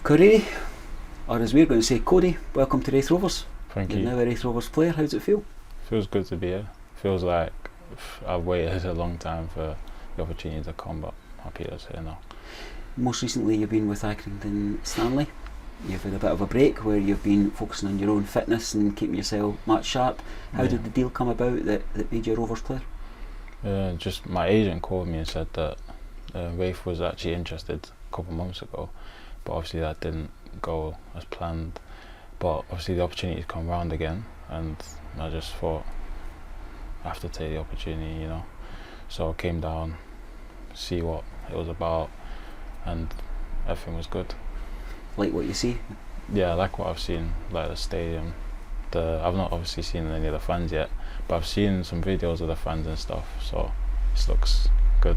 Korede, or as we're going to say, Cody, welcome to Raith Rovers. Thank You're you. now a Raith Rovers player. How does it feel? Feels good to be here. Feels like I've waited a long time for the opportunity to come, but happy it's here now. Most recently you've been with Accrington Stanley. You've had a bit of a break where you've been focusing on your own fitness and keeping yourself match sharp. How did the deal come about that made you a Rovers player? Just my agent called me and said that Raith was actually interested a couple of months ago, but obviously that didn't go as planned. But obviously the opportunity's come round again, and I just thought I have to take the opportunity, you know. So I came down, see what it was about, and everything was good. Like what you see? Yeah, I like what I've seen, like the stadium. I've not obviously seen any of the fans yet, but I've seen some videos of the fans and stuff, so this looks good.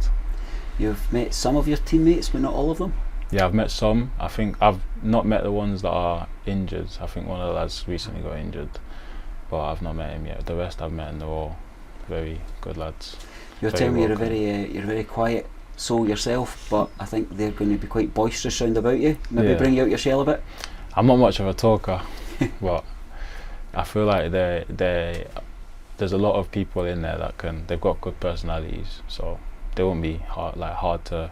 You've met some of your teammates, but not all of them? Yeah, I've met some. I think I've not met the ones that are injured. I think one of the lads recently got injured, but I've not met him yet. The rest I've met, and they're all very good lads. You're telling me you're a very quiet soul yourself, but I think they're going to be quite boisterous round about you. Maybe bring you out your shell a bit. I'm not much of a talker, but I feel like there's a lot of people in there they've got good personalities, so they won't be hard to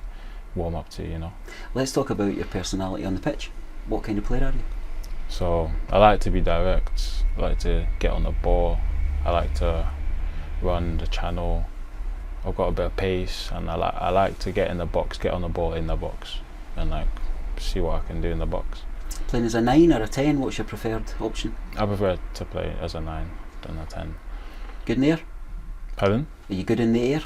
warm up to, you know. Let's talk about your personality on the pitch. What kind of player are you? So I like to be direct. I like to get on the ball. I like to run the channel. I've got a bit of pace, and I like to get in the box, get on the ball in the box, and like see what I can do in the box. Playing as a 9 or a 10, what's your preferred option? I prefer to play as a 9 than a 10. Good in the air? Pardon? Are you good in the air?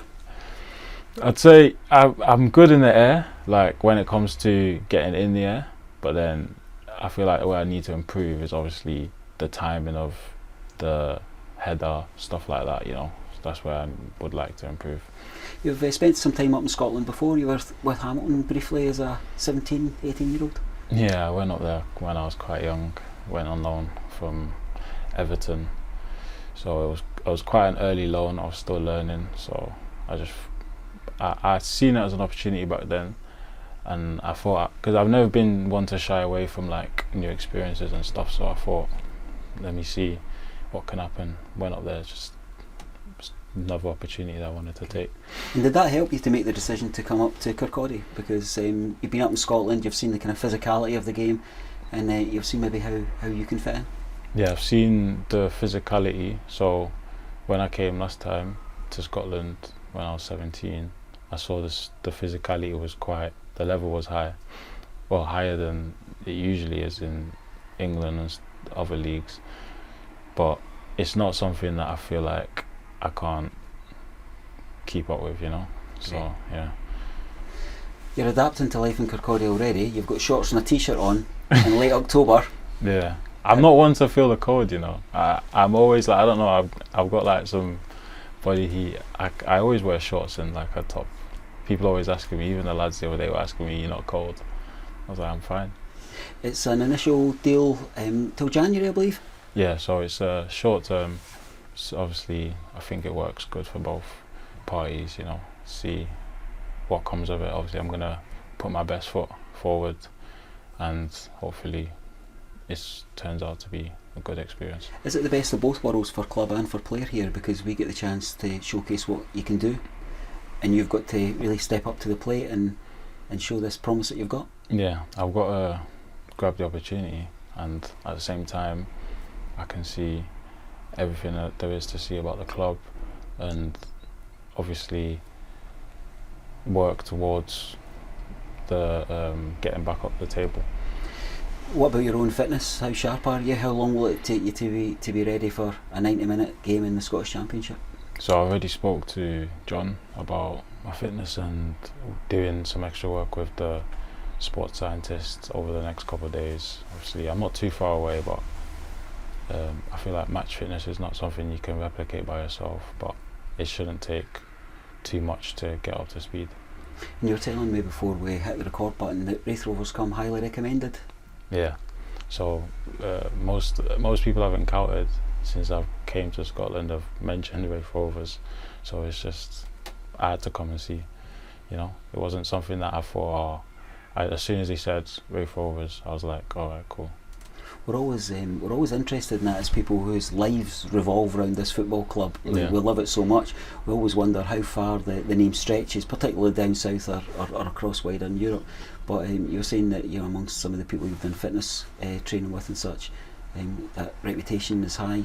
I'd say I'm good in the air, like when it comes to getting in the air, but then I feel like where I need to improve is obviously the timing of the header, stuff like that, you know. That's where I would like to improve. You've spent some time up in Scotland before. You were with Hamilton briefly as a 17, 18-year-old. Yeah, I went up there when I was quite young. Went on loan from Everton, so it was quite an early loan. I was still learning, so I seen it as an opportunity back then, and I thought, because I've never been one to shy away from like new experiences and stuff, so I thought, let me see what can happen. Went up there, just another opportunity that I wanted to take. And did that help you to make the decision to come up to Korede? Because you've been up in Scotland, you've seen the kind of physicality of the game, and you've seen maybe how you can fit in. Yeah, I've seen the physicality. So when I came last time to Scotland when I was 17, I saw the physicality was the level was high, well, higher than it usually is in England and other leagues, but it's not something that I feel like I can't keep up with, you know. So yeah. You're adapting to life in Kirkcaldy already. You've got shorts and a t-shirt on in late October. Yeah, I'm not one to feel the cold, you know. I'm always like, I don't know, I've got like some body heat. I always wear shorts and like a top. People always asking me, even the lads the other day were asking me, you're not cold? I was like, I'm fine. It's an initial deal till January, I believe. Yeah, so it's a short term. So obviously I think it works good for both parties, you know, see what comes of it. Obviously I'm going to put my best foot forward, and hopefully it turns out to be a good experience. Is it the best of both worlds for club and for player here, because we get the chance to showcase what you can do, and you've got to really step up to the plate and show this promise that you've got? Yeah, I've got to grab the opportunity, and at the same time I can see everything that there is to see about the club, and obviously work towards the getting back up the table. What about your own fitness? How sharp are you? How long will it take you to be ready for a 90-minute game in the Scottish Championship? So I already spoke to John about my fitness and doing some extra work with the sports scientists over the next couple of days. Obviously I'm not too far away, but I feel like match fitness is not something you can replicate by yourself, but it shouldn't take too much to get up to speed. And you were telling me before we hit the record button that Raith Rovers come highly recommended. Yeah, so most people I've encountered since I came to Scotland have mentioned Raith Rovers, so it's just I had to come and see, you know. It wasn't something that I thought, as soon as he said Raith Rovers, I was like, all right, cool. We're always interested in that as people whose lives revolve around this football club. We love it so much. We always wonder how far the name stretches, particularly down south or across wider in Europe. But you're saying that amongst some of the people you've done fitness training with and such, that reputation is high.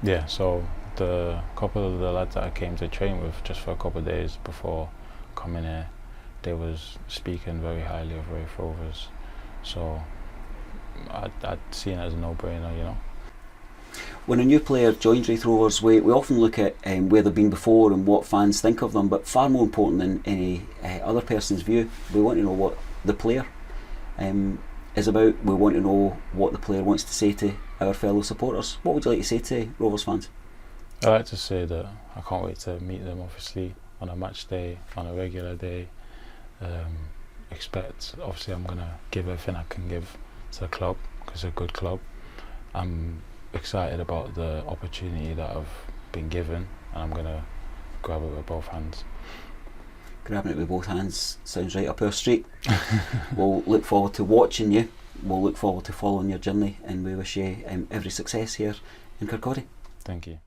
Yeah, so the couple of the lads that I came to train with just for a couple of days before coming here, they was speaking very highly of Raith Rovers. So I'd seen it as a no-brainer, When a new player joins Raith Rovers, we often look at where they've been before and what fans think of them, but far more important than any other person's view, we want to know what the player is about. We want to know what the player wants to say to our fellow supporters. What would you like to say to Rovers fans? I like to say that I can't wait to meet them, obviously, on a match day, on a regular day. Obviously I'm going to give everything I can give to the club, because it's a good club. I'm excited about the opportunity that I've been given, and I'm going to grab it with both hands. Grabbing it with both hands sounds right up our street. We'll look forward to watching you, we'll look forward to following your journey, and we wish you every success here in Korede. Thank you.